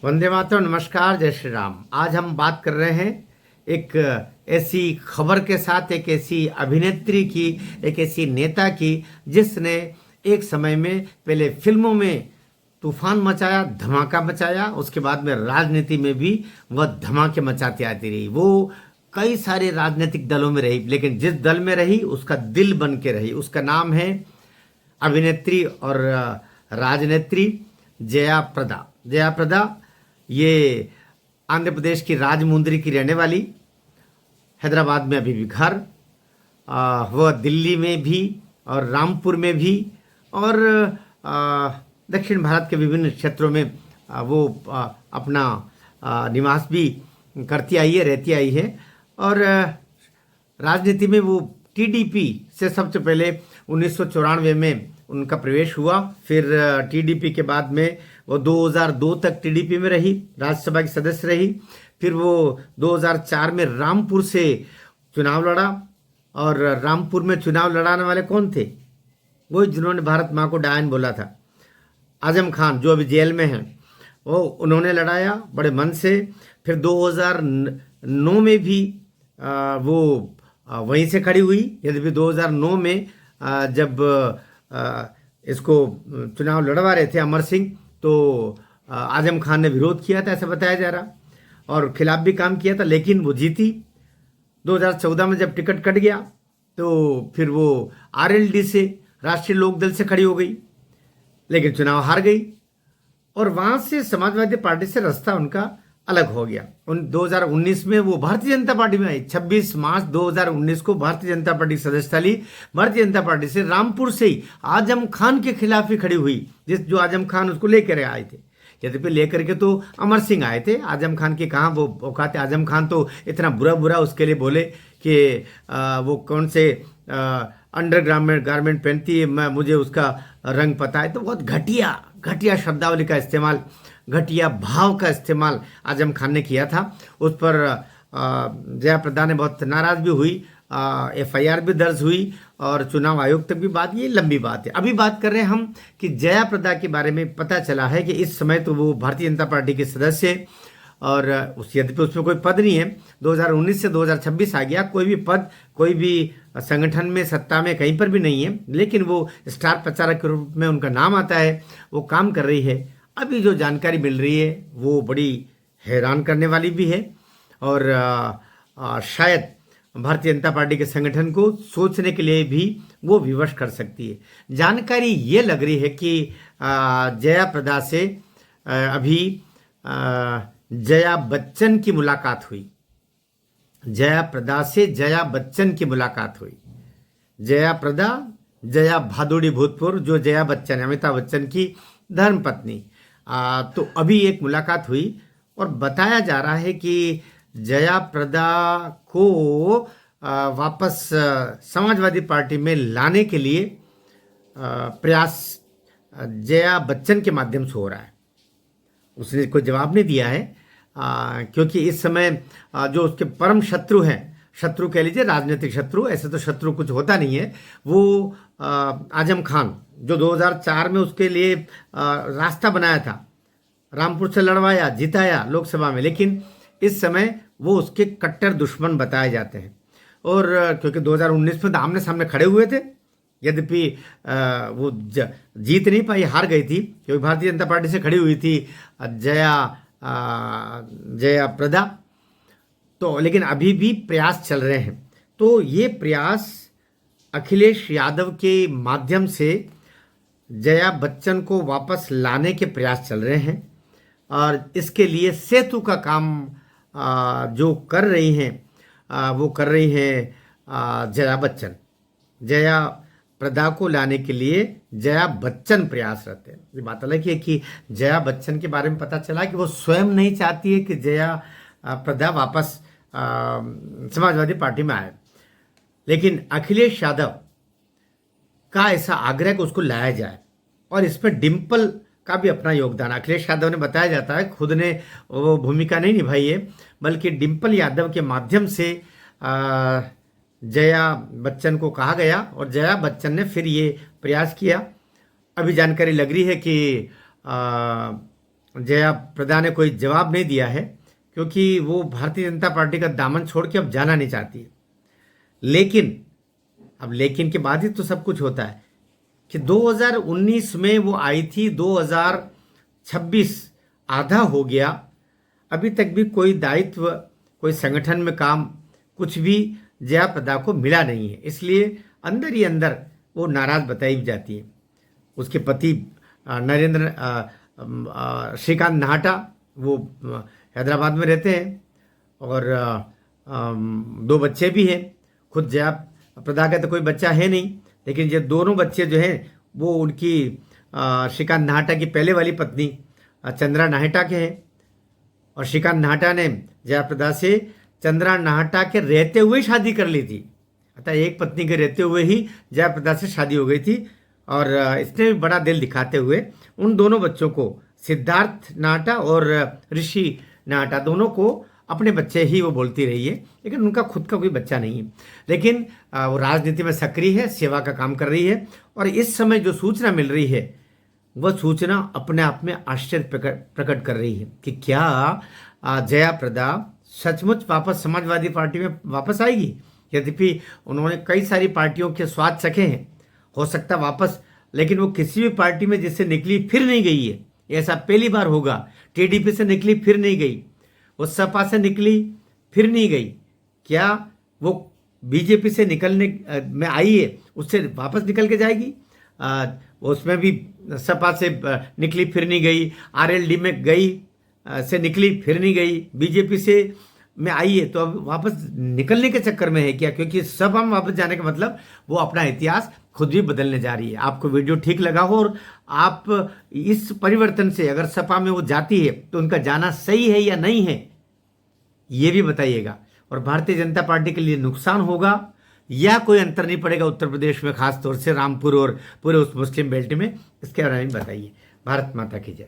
वंदे मातरम। नमस्कार, जय श्री राम। आज हम बात कर रहे हैं एक ऐसी खबर के साथ, एक ऐसी अभिनेत्री की, एक ऐसी नेता की जिसने एक समय में पहले फिल्मों में तूफान मचाया, धमाका मचाया, उसके बाद में राजनीति में भी वह धमाके मचाती आती रही। वो कई सारे राजनीतिक दलों में रही, लेकिन जिस दल में रही उसका दिल बन के रही। उसका नाम है अभिनेत्री और राजनेत्री जया प्रदा। जया प्रदा ये आंध्र प्रदेश की राजमुंदरी की रहने वाली, हैदराबाद में अभी भी घर, वह दिल्ली में भी और रामपुर में भी और दक्षिण भारत के विभिन्न क्षेत्रों में वो अपना निवास भी करती आई है, रहती आई है। और राजनीति में वो टीडीपी से सबसे पहले 1994 में उनका प्रवेश हुआ। फिर टीडीपी के बाद में वो 2002 तक टीडीपी में रही, राज्यसभा की सदस्य रही। फिर वो 2004 में रामपुर से चुनाव लड़ा। और रामपुर में चुनाव लड़ाने वाले कौन थे? वो जिन्होंने भारत माँ को डायन बोला था, आजम खान, जो अभी जेल में हैं, वो उन्होंने लड़ाया बड़े मन से। फिर 2009 में भी वो वहीं से खड़ी हुई। यद्यपि 2009 में जब इसको चुनाव लड़वा रहे थे अमर सिंह, तो आजम खान ने विरोध किया था, ऐसा बताया जा रहा, और खिलाफ भी काम किया था, लेकिन वो जीती। 2014 में जब टिकट कट गया तो फिर वो आरएलडी से, राष्ट्रीय लोकदल से खड़ी हो गई, लेकिन चुनाव हार गई। और वहां से समाजवादी पार्टी से रास्ता उनका अलग हो गया। 2019 में वो भारतीय जनता पार्टी में आई। 26 मार्च 2019 को भारतीय जनता पार्टी की सदस्यता ली। भारतीय जनता पार्टी से रामपुर से ही आजम खान के खिलाफ ही खड़ी हुई, जो आजम खान उसको लेकर आए थे। यद्यपि लेकर के तो अमर सिंह आए थे, आजम खान के कहाँ वो औकात। आजम खान तो इतना बुरा उसके लिए बोले कि वो कौन से अंडर गारमेंट पहनती है, मुझे उसका रंग पता है। तो बहुत घटिया शब्दावली का इस्तेमाल, घटिया भाव का इस्तेमाल आजम खान ने किया था। उस पर जया प्रदा ने बहुत नाराज भी हुई, एफआईआर भी दर्ज हुई और चुनाव आयोग तक भी बात, ये लंबी बात है। अभी बात कर रहे हैं हम कि जया प्रदा के बारे में पता चला है कि इस समय तो वो भारतीय जनता पार्टी के सदस्य है और यद्यपि उसमें कोई पद नहीं है। 2019 से 2026 आ गया, कोई भी पद, कोई भी संगठन में, सत्ता में कहीं पर भी नहीं है, लेकिन वो स्टार प्रचारक के रूप में उनका नाम आता है, वो काम कर रही है। अभी जो जानकारी मिल रही है वो बड़ी हैरान करने वाली भी है और शायद भारतीय जनता पार्टी के संगठन को सोचने के लिए भी वो विवश कर सकती है। जानकारी ये लग रही है कि जया प्रदा से अभी जया बच्चन की मुलाकात हुई। जया प्रदा से जया बच्चन की मुलाकात हुई। जया प्रदा, जया भादुड़ी भूतपूर्व, जो जया बच्चन, अमिताभ बच्चन की धर्मपत्नी, तो अभी एक मुलाकात हुई और बताया जा रहा है कि जया प्रदा को वापस समाजवादी पार्टी में लाने के लिए प्रयास जया बच्चन के माध्यम से हो रहा है। उसने कोई जवाब नहीं दिया है, क्योंकि इस समय जो उसके परम शत्रु हैं, शत्रु कह लीजिए, राजनीतिक शत्रु, ऐसे तो शत्रु कुछ होता नहीं है, वो आजम खान, जो 2004 में उसके लिए रास्ता बनाया था, रामपुर से लड़वाया, जिताया लोकसभा में, लेकिन इस समय वो उसके कट्टर दुश्मन बताए जाते हैं। और क्योंकि 2019 में तो आमने सामने खड़े हुए थे, यद्यपि वो जीत नहीं पाई, हार गई थी, क्योंकि भारतीय जनता पार्टी से खड़ी हुई थी जया प्रदा। तो लेकिन अभी भी प्रयास चल रहे हैं। तो ये प्रयास अखिलेश यादव के माध्यम से जया बच्चन को वापस लाने के प्रयास चल रहे हैं और इसके लिए सेतु का काम जो कर रही हैं, वो कर रही हैं जया बच्चन। जया प्रदा को लाने के लिए जया बच्चन प्रयासरत है। ये बात अलग है कि जया बच्चन के बारे में पता चला कि वो स्वयं नहीं चाहती है कि जया प्रदा वापस समाजवादी पार्टी में आए, लेकिन अखिलेश यादव का ऐसा आग्रह कि उसको लाया जाए। और इसमें डिम्पल का भी अपना योगदान, अखिलेश यादव ने बताया जाता है, खुद ने वो भूमिका नहीं निभाई है, बल्कि डिम्पल यादव के माध्यम से जया बच्चन को कहा गया और जया बच्चन ने फिर ये प्रयास किया। अभी जानकारी लग रही है कि जया प्रदा ने कोई जवाब नहीं दिया है, क्योंकि वो भारतीय जनता पार्टी का दामन छोड़ के अब जाना नहीं चाहती है। लेकिन अब लेकिन के बाद ही तो सब कुछ होता है कि 2019 में वो आई थी, 2026 आधा हो गया, अभी तक भी कोई दायित्व, कोई संगठन में काम, कुछ भी जया प्रदा को मिला नहीं है। इसलिए अंदर ही अंदर वो नाराज बताई जाती है। उसके पति नरेंद्र श्रीकांत नाहटा, वो हैदराबाद में रहते हैं और 2 बच्चे भी हैं। खुद जया प्रदा का तो कोई बच्चा है नहीं, लेकिन ये दोनों बच्चे जो हैं वो उनकी श्रीकांत नाहटा की पहले वाली पत्नी चंद्रा नाहटा के हैं। और श्रीकांत नाहटा ने जया प्रदा से चंद्रा नाहटा के रहते हुए शादी कर ली थी। अतः एक पत्नी के रहते हुए ही जया प्रदा से शादी हो गई थी। और इसने भी बड़ा दिल दिखाते हुए उन दोनों बच्चों को, सिद्धार्थ नाहटा और ऋषि नाहटा, दोनों को अपने बच्चे ही वो बोलती रही है, लेकिन उनका खुद का कोई बच्चा नहीं है। लेकिन वो राजनीति में सक्रिय है, सेवा का काम कर रही है। और इस समय जो सूचना मिल रही है वह सूचना अपने आप में आश्चर्य प्रकट कर रही है कि क्या जया प्रदा सचमुच वापस समाजवादी पार्टी में वापस आएगी। यद्यपि उन्होंने कई सारी पार्टियों के स्वाद चखे हैं, हो सकता वापस, लेकिन वो किसी भी पार्टी में जिससे निकली फिर नहीं गई है। ऐसा पहली बार होगा। टीडीपी से निकली फिर नहीं गई, वो सपा से निकली फिर नहीं गई, क्या वो बीजेपी से निकलने में आई है उससे वापस निकल के जाएगी? उसमें भी सपा से निकली फिर नहीं गई, आरएलडी में गई से निकली फिर नहीं गई, बीजेपी से में आई है, तो अब वापस निकलने के चक्कर में है क्या? क्योंकि सब हम वापस जाने का मतलब वो अपना इतिहास खुद भी बदलने जा रही है। आपको वीडियो ठीक लगा हो और आप इस परिवर्तन से अगर सपा में वो जाती है तो उनका जाना सही है या नहीं है, ये भी बताइएगा। और भारतीय जनता पार्टी के लिए नुकसान होगा या कोई अंतर नहीं पड़ेगा उत्तर प्रदेश में, खास तौर से रामपुर और पूरे उस मुस्लिम बेल्ट में, इसके बारे में बताइए। भारत माता की जय।